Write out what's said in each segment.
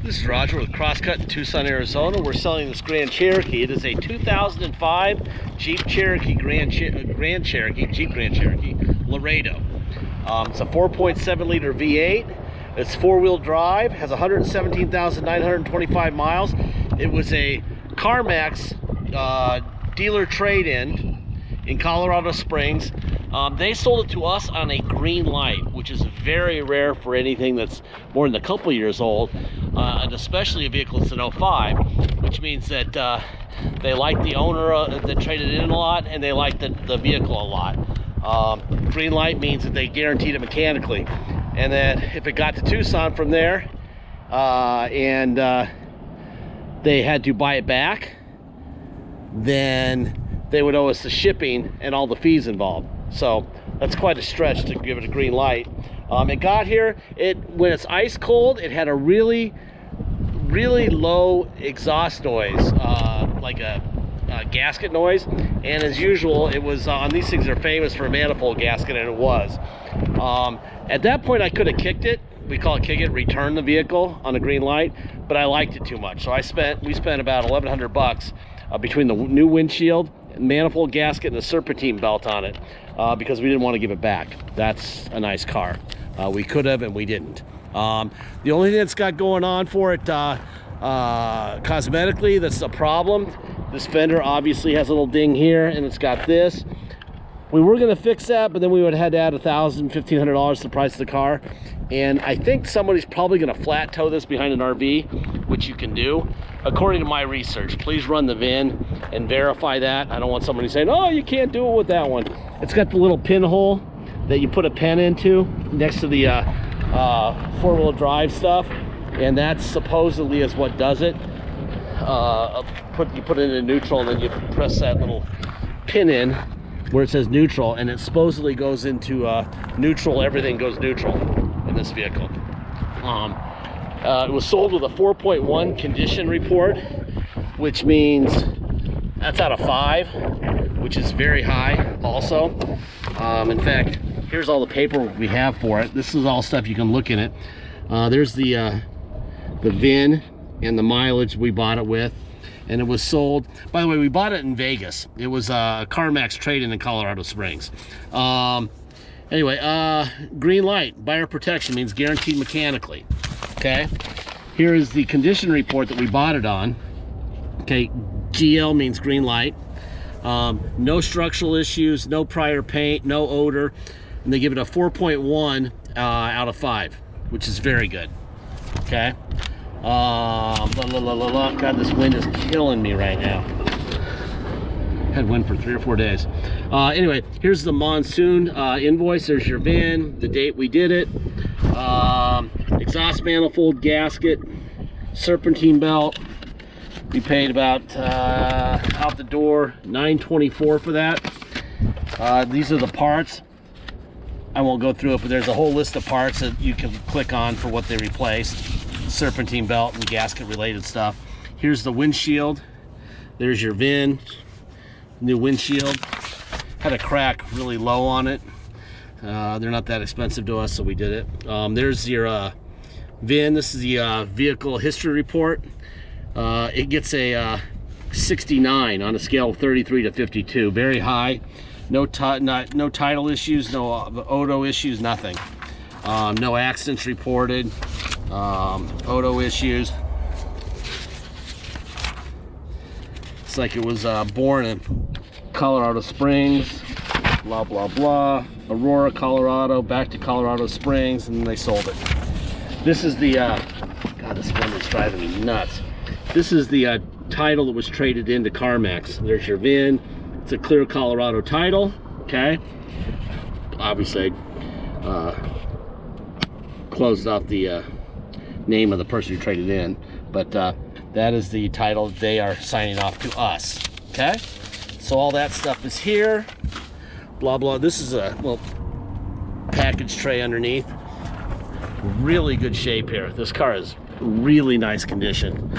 This is Roger with Crosscut in Tucson, Arizona. We're selling this Grand Cherokee. It is a 2005 Jeep Cherokee Grand Cherokee Laredo. It's a 4.7 liter V8. It's four-wheel drive, has 117,925 miles. It was a CarMax dealer trade-in Colorado Springs. They sold it to us on a green light, which is very rare for anything that's more than a couple years old, and especially a vehicle that's an 05, which means that they like the owner that traded in a lot, and they like the vehicle a lot. Green light means that they guaranteed it mechanically, and then if it got to Tucson from there and they had to buy it back, then they would owe us the shipping and all the fees involved. So that's quite a stretch to give it a green light. It got here, when it's ice cold, it had a really low exhaust noise, like a gasket noise, and as usual, it was on these things are famous for a manifold gasket, and it was. At that point, I could have kicked it. We call it kick it, return the vehicle on a green light, but I liked it too much, so we spent about $1,100 between the new windshield, manifold gasket, and the serpentine belt on it, because we didn't want to give it back. That's a nice car. We could have, and we didn't. The only thing that's got going on for it cosmetically that's a problem, this fender obviously has a little ding here, and it's got this. We were going to fix that, but then we would have had to add $1,000, $1,500 to the price of the car. And I think somebody's probably going to flat tow this behind an RV, which you can do. According to my research, please run the VIN and verify that. I don't want somebody saying, oh, you can't do it with that one. It's got the little pinhole that you put a pen into next to the four-wheel drive stuff, and that supposedly is what does it. You put it in neutral, and then you press that little pin in where it says neutral, and it supposedly goes into neutral. Everything goes neutral in this vehicle. It was sold with a 4.1 condition report, which means that's out of 5, which is very high also. In fact, here's all the paperwork we have for it. This is all stuff you can look in it. There's the VIN and the mileage we bought it with, and it was sold, by the way, we bought it in Vegas. It was a CarMax trade-in in Colorado Springs. Anyway, green light, buyer protection, means guaranteed mechanically. Okay, here is the condition report that we bought it on. Okay, GL means green light. No structural issues, no prior paint, no odor, and they give it a 4.1 out of 5, which is very good. Okay. God, this wind is killing me right now. Had wind for 3 or 4 days. Anyway, here's the monsoon invoice. There's your VIN, the date we did it, exhaust manifold gasket, serpentine belt. We paid about out the door $924 for that. These are the parts. I won't go through it, but there's a whole list of parts that you can click on for what they replaced. Serpentine belt and gasket related stuff. Here's the windshield. There's your VIN. New windshield. Had a crack really low on it. They're not that expensive to us, so we did it. There's your VIN. This is the vehicle history report. It gets a 69 on a scale of 33 to 52. Very high. No title issues, no auto issues, nothing. No accidents reported. Auto issues. It's like it was born in Colorado Springs, blah blah blah, Aurora, Colorado, back to Colorado Springs, and they sold it. This is the God, this one is driving me nuts. This is the title that was traded into CarMax. There's your VIN. It's a clear Colorado title. Okay, obviously closed off the name of the person who traded in, but that is the title they are signing off to us. Okay, so all that stuff is here, blah blah. This is a little package tray underneath. Really good shape here. This car is really nice condition.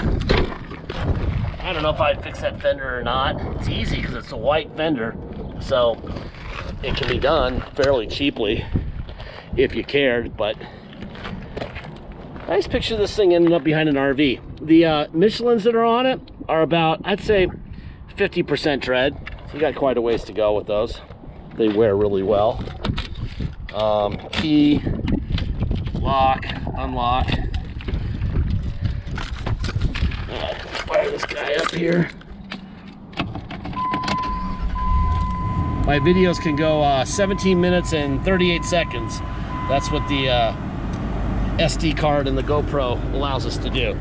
I don't know if I'd fix that fender or not. It's easy because it's a white fender, so it can be done fairly cheaply if you cared, but Nice picture of this thing ending up behind an RV. The Michelins that are on it are about, I'd say, 50% tread. So you got quite a ways to go with those. They wear really well. Key, lock, unlock. Alright, fire this guy up here. My videos can go 17 minutes and 38 seconds. That's what the SD card and the GoPro allows us to do.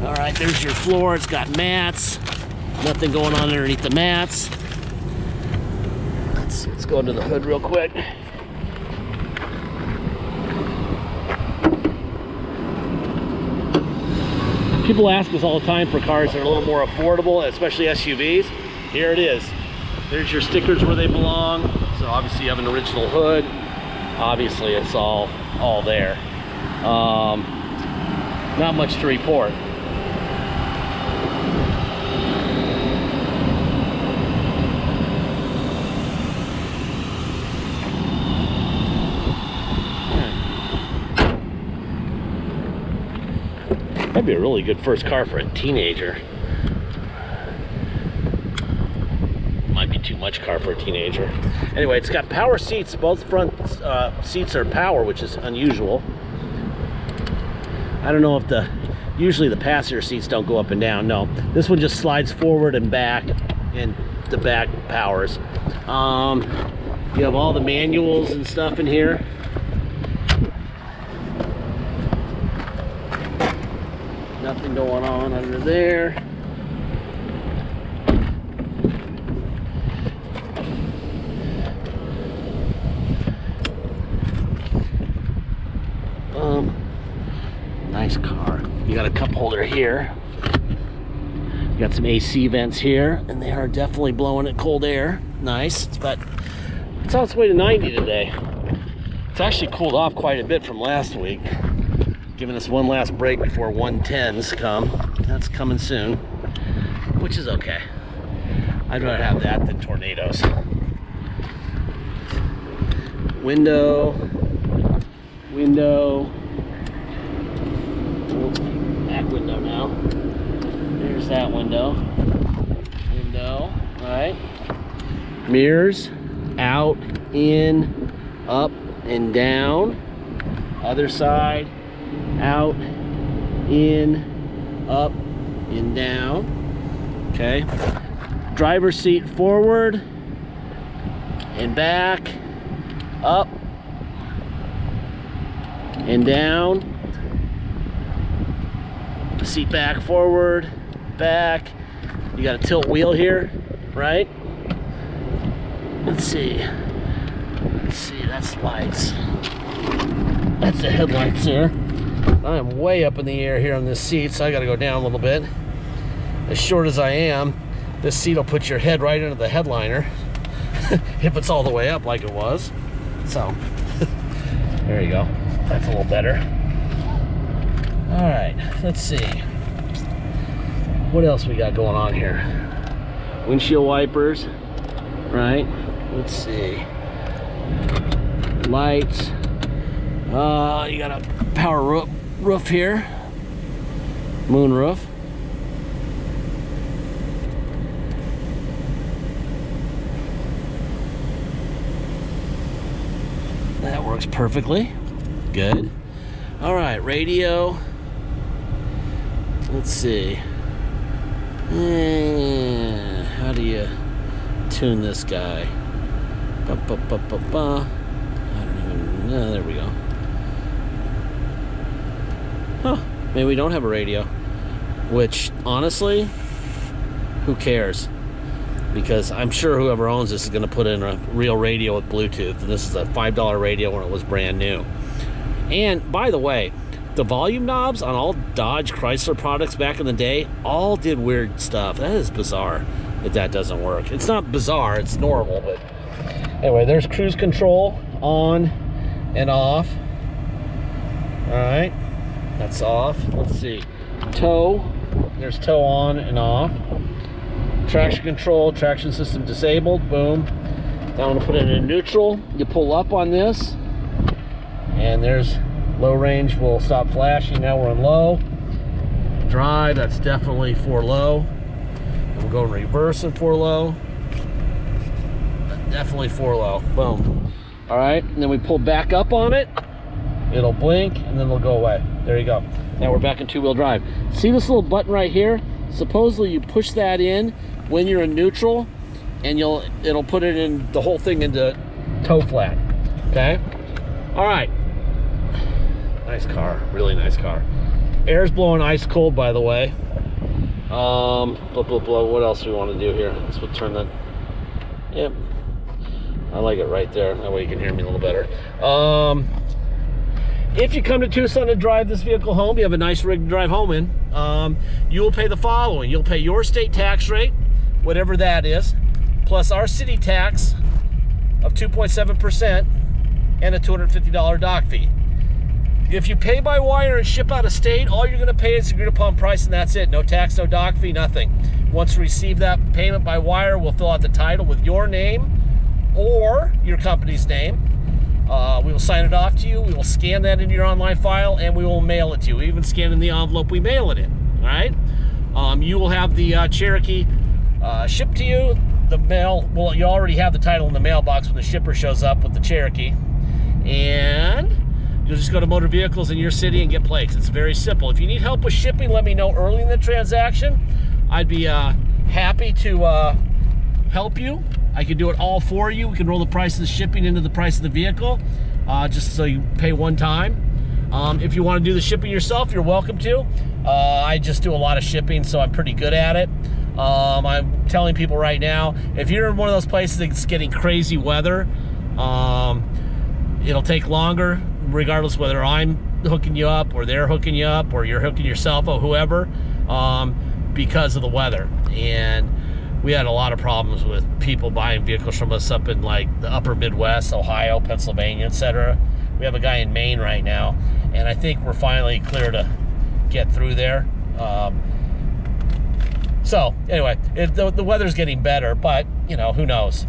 All right, there's your floor. It's got mats. Nothing going on underneath the mats. Let's go into the hood real quick. People ask us all the time for cars that are a little more affordable, especially SUVs. Here it is. There's your stickers where they belong. So obviously you have an original hood. Obviously it's all there. Not much to report. That'd be a really good first car for a teenager. Might be too much car for a teenager. Anyway, it's got power seats. Both front seats are power, which is unusual. I don't know if usually the passenger seats don't go up and down. No, this one just slides forward and back, and the back powers. You have all the manuals and stuff in here. Nothing going on under there. Nice car. You got a cup holder here. You got some AC vents here, and they are definitely blowing it cold air. Nice. It's on its way to 90 today. It's actually cooled off quite a bit from last week, giving us one last break before 110s come. That's coming soon, which is okay. I'd rather have that than tornadoes. Window. Back window now. There's that window. All right. Mirrors, out, in, up, and down. Other side, out, in, up, and down. Okay. Driver's seat forward and back, up and down. Seat back, forward, back. You got a tilt wheel here, right? Let's see, that's lights. That's the headlights there. I am way up in the air here on this seat, so I gotta go down a little bit. As short as I am, this seat will put your head right into the headliner if it's all the way up like it was. So, there you go. That's a little better. All right, let's see. What else we got going on here? Windshield wipers, right? Let's see. Lights. You got a power roof here. Moon roof. That works perfectly. Good. All right, radio. Let's see. How do you tune this guy? I don't even know. There we go. Huh. Maybe we don't have a radio. Which, honestly, who cares? Because I'm sure whoever owns this is going to put in a real radio with Bluetooth. And this is a $5 radio when it was brand new. And, by the way, the volume knobs on all Dodge Chrysler products back in the day all did weird stuff. That is bizarre that doesn't work. It's not bizarre, it's normal, but anyway, there's cruise control on and off. All right, that's off. Let's see, tow. There's tow on and off. Traction control, traction system disabled. Boom. Now I'm gonna put it in neutral. You pull up on this, and there's Low range will stop flashing. Now we're in low. Drive, that's definitely for low. And we'll go in reverse and for low. Definitely for low. Boom. All right, and then we pull back up on it. It'll blink and then it'll go away. There you go. Now we're back in two-wheel drive. See this little button right here? Supposedly you push that in when you're in neutral, and it'll put it in the whole thing into toe flat. Okay. All right. Nice car. Really nice car. Air's blowing ice cold, by the way. What else do we want to do here? Let's turn that. Yep. I like it right there. That way you can hear me a little better. If you come to Tucson to drive this vehicle home, you have a nice rig to drive home in, you will pay the following. You'll pay your state tax rate, whatever that is, plus our city tax of 2.7% and a $250 dock fee. If you pay by wire and ship out of state, all you're going to pay is agreed upon price, and that's it. No tax, no dock fee, nothing. Once we receive that payment by wire, we'll fill out the title with your name or your company's name. We will sign it off to you. We will scan that into your online file, and we will mail it to you. We even scan in the envelope we mail it in. All right. You will have the Cherokee shipped to you. The mail. Well, you already have the title in the mailbox when the shipper shows up with the Cherokee, and you'll just go to motor vehicles in your city and get plates. It's very simple. If you need help with shipping, let me know early in the transaction. I'd be happy to help you. I can do it all for you. We can roll the price of the shipping into the price of the vehicle, just so you pay one time. If you want to do the shipping yourself, you're welcome to. I just do a lot of shipping, so I'm pretty good at it. I'm telling people right now, if you're in one of those places that's getting crazy weather, it'll take longer, regardless whether I'm hooking you up or they're hooking you up or you're hooking yourself or whoever, because of the weather. And we had a lot of problems with people buying vehicles from us up in like the upper Midwest, Ohio, Pennsylvania, etc. We have a guy in Maine right now, and I think we're finally clear to get through there. So anyway, the weather's getting better, but you know, who knows?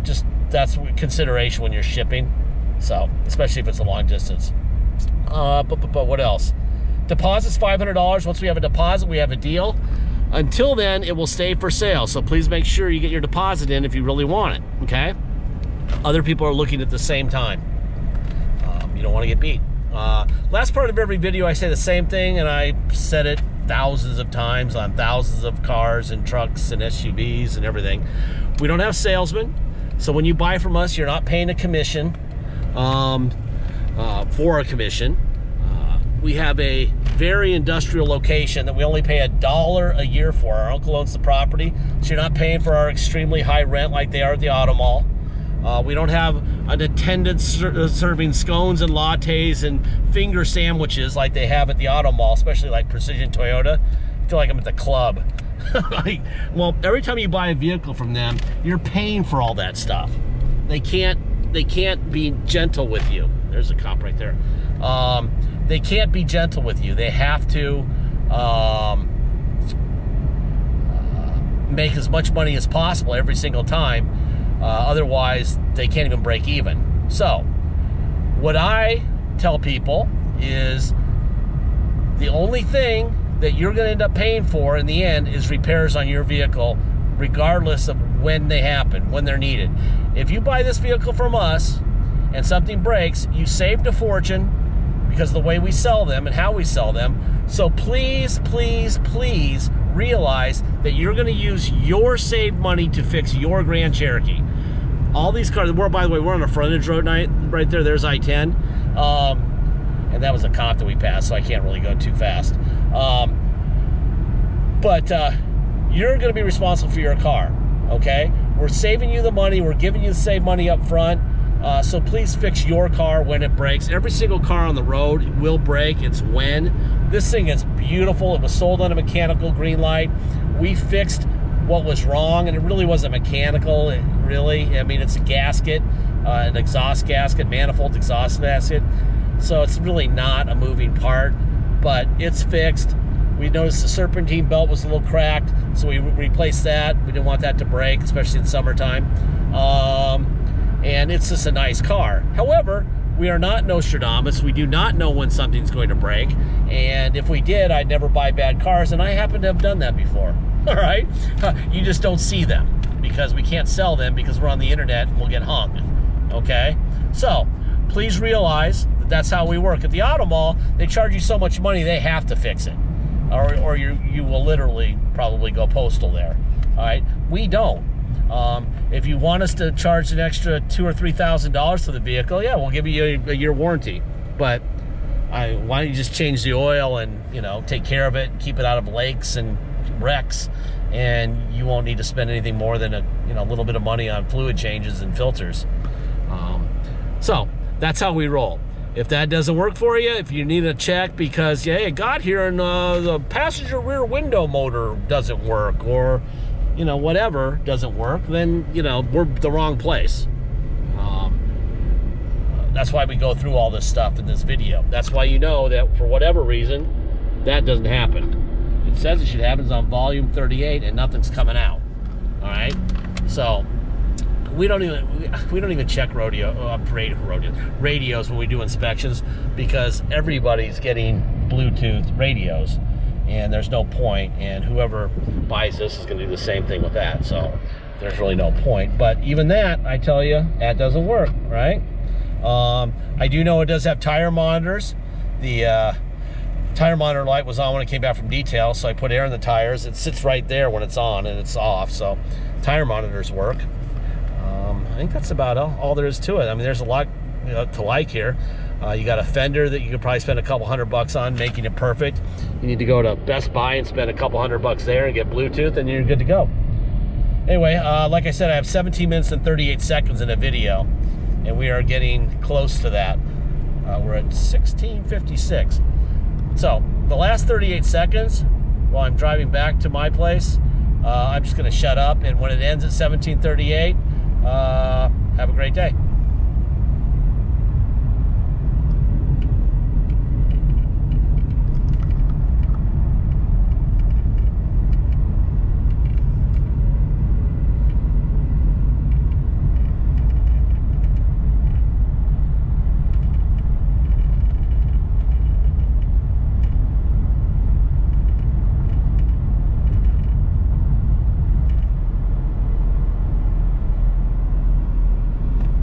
Just that's consideration when you're shipping. So especially if it's a long distance. But what else? Deposit's $500. Once we have a deposit, we have a deal. Until then, it will stay for sale. So please make sure you get your deposit in if you really want it, okay? Other people are looking at the same time. You don't want to get beat. Last part of every video, I say the same thing, and I said it thousands of times on thousands of cars and trucks and SUVs and everything. We don't have salesmen. So when you buy from us, you're not paying a commission for a commission. We have a very industrial location that we only pay $1 a year for. Our uncle owns the property, so you're not paying for our extremely high rent like they are at the auto mall. We don't have an attendant serving scones and lattes and finger sandwiches like they have at the auto mall, especially like Precision Toyota. I feel like I'm at the club. Well, every time you buy a vehicle from them, you're paying for all that stuff. They can't be gentle with you. There's a cop right there. They can't be gentle with you. They have to make as much money as possible every single time. Otherwise, they can't even break even. So, what I tell people is the only thing that you're going to end up paying for in the end is repairs on your vehicle, regardless of when they happen, when they're needed. If you buy this vehicle from us and something breaks, you saved a fortune, because of the way we sell them and how we sell them. So please, please, please realize that you're going to use your saved money to fix your Grand Cherokee. All these cars, by the way, we're on a frontage road right there. There's I-10. And that was a cop that we passed, so I can't really go too fast. But you're going to be responsible for your car, okay? We're saving you the money. We're giving you the saved money up front. So please fix your car when it breaks. Every single car on the road will break. It's when. This thing is beautiful. It was sold on a mechanical green light. We fixed what was wrong, and it really wasn't mechanical. I mean, it's a gasket, an exhaust gasket, manifold exhaust gasket. So it's really not a moving part, but it's fixed. We noticed the serpentine belt was a little cracked, so we replaced that. We didn't want that to break, especially in summertime. And it's just a nice car. However, we are not Nostradamus. We do not know when something's going to break. And if we did, I'd never buy bad cars, and I happen to have done that before. All right? You just don't see them because we can't sell them because we're on the internet and we'll get hung. Okay? So, please realize that that's how we work. At the auto mall, they charge you so much money, they have to fix it. Or you will literally probably go postal there. All right? We don't. If you want us to charge an extra $2,000 or $3,000 for the vehicle, yeah, we'll give you a year warranty. But why don't you just change the oil and, you know, take care of it and keep it out of lakes and wrecks, and you won't need to spend anything more than a little bit of money on fluid changes and filters. So that's how we roll. If that doesn't work for you, if you need a check because yeah, it got here and the passenger rear window motor doesn't work, or whatever doesn't work, then we're the wrong place. That's why we go through all this stuff in this video. That's why you know that for whatever reason that doesn't happen. It says it should happen on volume 38 and nothing's coming out. All right, so we don't even check radios when we do inspections, because everybody's getting Bluetooth radios, and there's no point, and whoever buys this is going to do the same thing with that, so there's really no point. But even that, I tell you, that doesn't work, right? I do know it does have tire monitors. The tire monitor light was on when it came back from detail, so I put air in the tires. It sits right there when it's on and it's off, so tire monitors work. I think that's about all there is to it. I mean, there's a lot to like here. You got a fender that you could probably spend a couple $100 on, making it perfect. You need to go to Best Buy and spend a couple $100 there and get Bluetooth, and you're good to go. Anyway, like I said, I have 17 minutes and 38 seconds in a video, and we are getting close to that. We're at 16:56. So the last 38 seconds, while I'm driving back to my place, I'm just going to shut up, and when it ends at 17:38, have a great day.